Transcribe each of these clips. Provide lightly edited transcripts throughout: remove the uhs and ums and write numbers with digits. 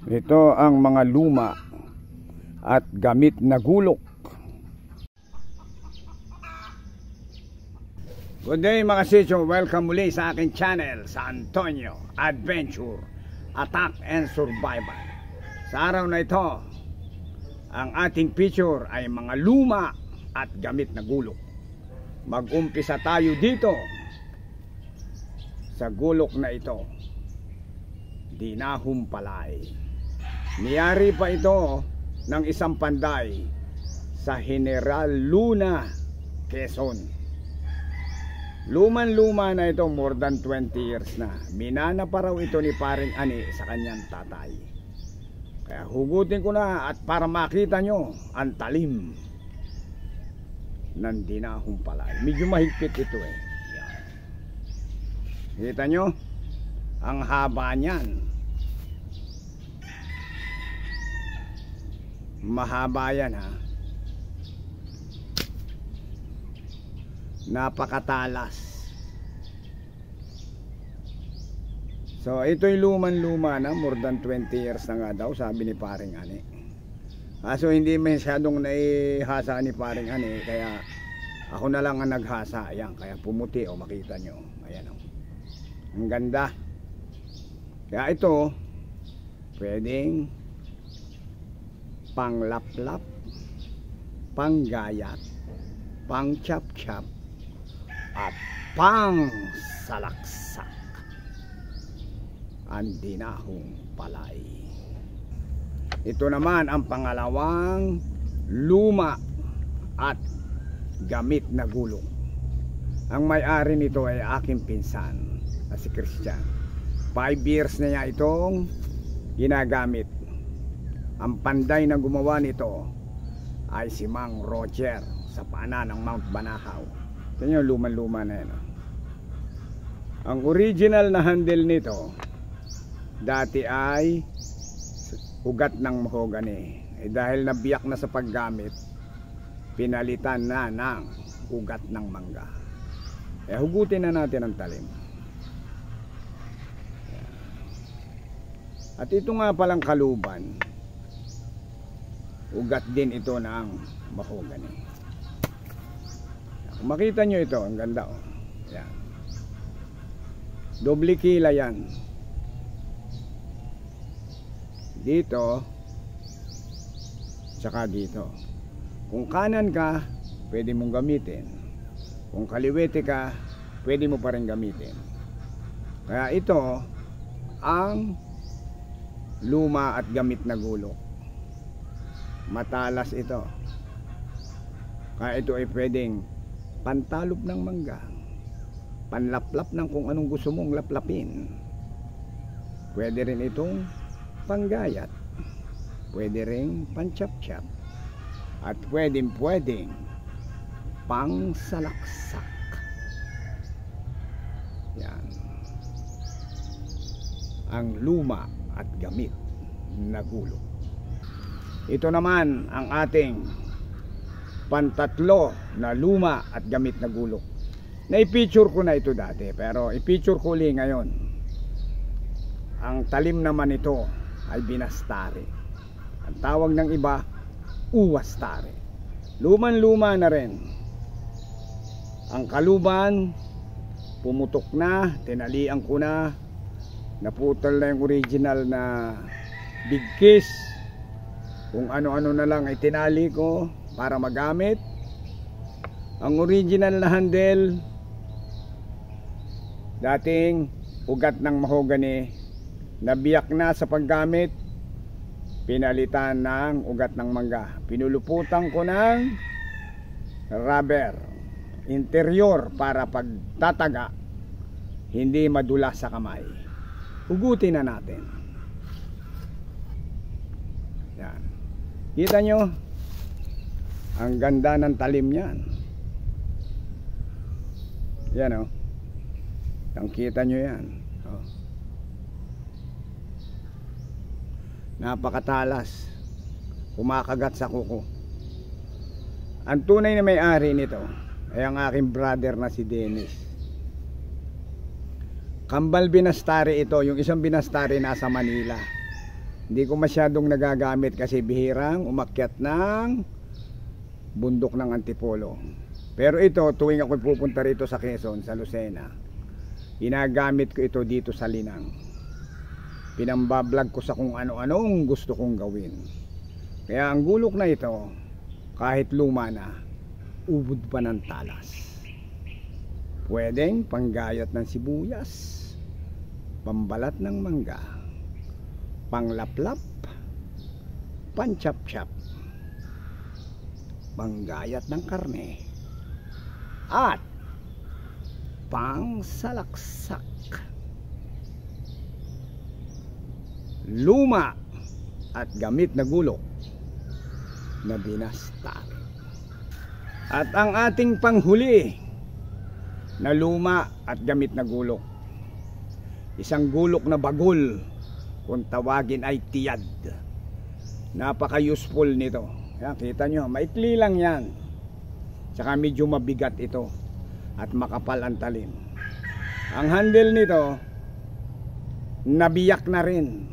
Ito ang mga luma at gamit na gulok. Good day mga sityo, welcome muli sa aking channel sa Antonio Adventure Attack and Survival. Sa araw na ito, ang ating picture ay mga luma at gamit na gulok. Mag-umpisa tayo dito sa gulok na ito. Dinahumpalay. Niyari pa ito ng isang panday sa General Luna, Quezon. Luman-luma na ito, more than 20 years na. Minana pa raw ito ni Paring Ani sa kanyang tatay. Kaya hugutin ko na at para makita nyo ang talim ng dinahumpalay. Medyo mahigpit ito eh. Yan. Kita nyo? Ang haba niyan. Mahaba yan ha. Napakatalas. So ito'y luman-luma na, more than 20 years na nga daw, sabi ni Paring Ani. So hindi masyadong naihasa ni Paring Ani, kaya ako na lang ang naghasa. Ayan, kaya pumuti o makita nyo. Ayan o. Ang ganda. Kaya ito pwedeng panglaplap, panggayat, pang chap-chap, at pang salaksak. Ang dinahumpalay. Ito naman ang pangalawang luma at gamit na gulong. Ang may-ari nito ay aking pinsan na si Christian. 5 years na niya itong ginagamit. Ang panday na gumawa nito ay si Mang Roger sa paanan ng Mount Banahaw. Ito nyo, luman-luma na yan. Ang original na handle nito dati ay ugat ng mahogany. Dahil nabiyak na sa paggamit, pinalitan na ng ugat ng mangga. Hugutin na natin ang talim. At ito nga palang kaluban, ugat din ito ng mahogany. Kung makita nyo ito, ang ganda oh. Yan. Doble kila yan. Dito, tsaka dito. Kung kanan ka, pwede mong gamitin. Kung kaliwete ka, pwede mo pa rin gamitin. Kaya ito ang luma at gamit na gulok. Matalas ito. Kaya ito ay pwedeng pantalop ng mangga, panlaplap ng kung anong gusto mong laplapin. Pwede rin itong panggayat, pwede rin panchap-chap, at pwedeng pang salaksak. Yan ang luma at gamit na gulok. Ito naman ang ating pantatlo na luma at gamit na gulok. Na-picture ko na ito dati, pero i-picture ko ulit ngayon. Ang talim naman ito ay binastari. Ang tawag ng iba, uwastari. Luman-luma na rin. Ang kaluban, pumutok na, tinalian ko na, naputol na yung original na big kiss. Kung ano-ano na lang ay tinali ko para magamit. Ang original na handle, dating ugat ng mahogany, nabiyak na sa paggamit, pinalitan ng ugat ng mangga. Pinuluputan ko ng rubber interior para pagtataga hindi madulas sa kamay. Hugutin na natin. Yan. Kita nyo, ang ganda ng talim niyan. Yan o. Kita nyo yan. Oh. Napakatalas. Kumakagat sa kuko. Ang tunay na may-ari nito ay ang aking brother na si Dennis. Kambal binastari ito. Yung isang binastari nasa Manila. Hindi ko masyadong nagagamit kasi bihirang umakyat ng bundok ng Antipolo. Pero ito, tuwing ako pupunta rito sa Quezon, sa Lucena, ginagamit ko ito dito sa Linang. Pinambablog ko sa kung ano-anong gusto kong gawin. Kaya ang gulok na ito, kahit luma na, ubod pa ng talas. Pwedeng panggayat ng sibuyas, pambalat ng mangga, panglaplap, panchap-chap, panggayat ng karne, at pangsalaksak. Luma at gamit na gulok na binasta. At ang ating panghuli na luma at gamit na gulok, isang gulok na bagol, kung tawagin ay tiyad. Napaka useful nito. Yan, kita nyo, maikli lang yan, tsaka medyo mabigat ito at makapal ang talim. Ang handle nito nabiyak na rin,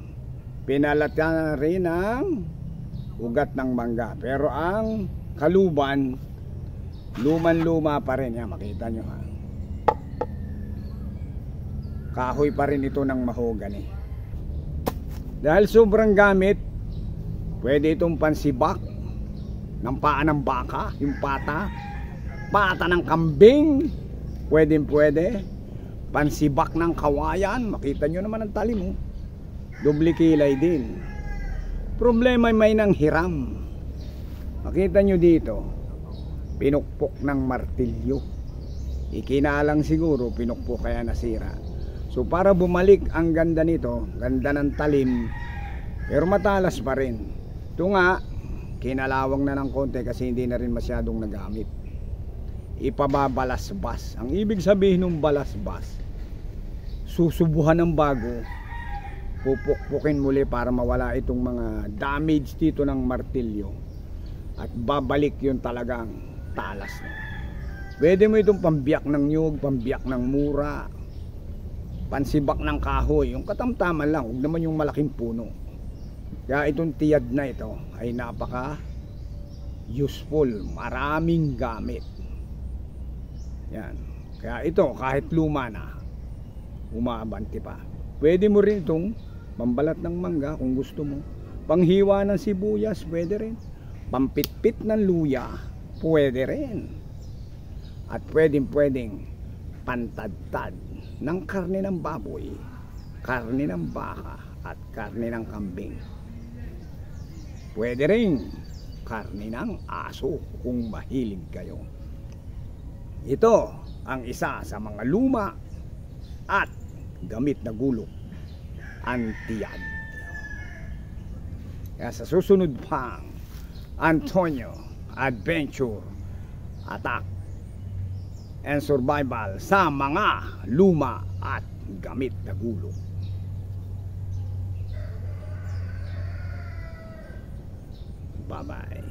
pinalatan na rin ang ugat ng mangga, pero ang kaluban luman-luma pa rin. Yan, makita nyo ha, kahoy pa rin ito ng mahogany. Dahil sobrang gamit, pwede itong pansibak ng paa ng baka, yung pata ng kambing, pwede pansibak ng kawayan. Makita nyo naman ang talim mo, doble kilay din. Problema may nang hiram. Makita nyo dito, pinukpok ng martilyo. Ikinalang siguro pinukpok kaya nasira. So para bumalik ang ganda nito, ganda ng talim, pero matalas pa rin. Ito nga, kinalawang na ng konti kasi hindi na rin masyadong nagamit. Ipababalasbas. Ang ibig sabihin ng balasbas, susubuhan ng bago, pupukpukin muli para mawala itong mga damage dito ng martilyo, at babalik yung talagang talas na. Pwede mo itong pambiyak ng nyug, pambiyak ng mura, pansibak ng kahoy, yung katamtaman lang, huwag naman yung malaking puno. Kaya itong tiyad na ito ay napaka useful, maraming gamit. Yan. Kaya ito, kahit luma na, umaabanti pa. Pwede mo rin itong pambalat ng mangga kung gusto mo, panghiwa ng sibuyas, pwede rin, pampitpit ng luya, pwede rin, at pwedeng pantadtad ng karne ng baboy, karne ng baka, at karne ng kambing. Pwede rin karne ng aso kung mahilig kayo. Ito ang isa sa mga luma at gamit na gulok, ang tiyad. Kaya sa susunod pang Antonio Adventure, Attack and Survival sa mga luma at gamit na gulok. Bye-bye.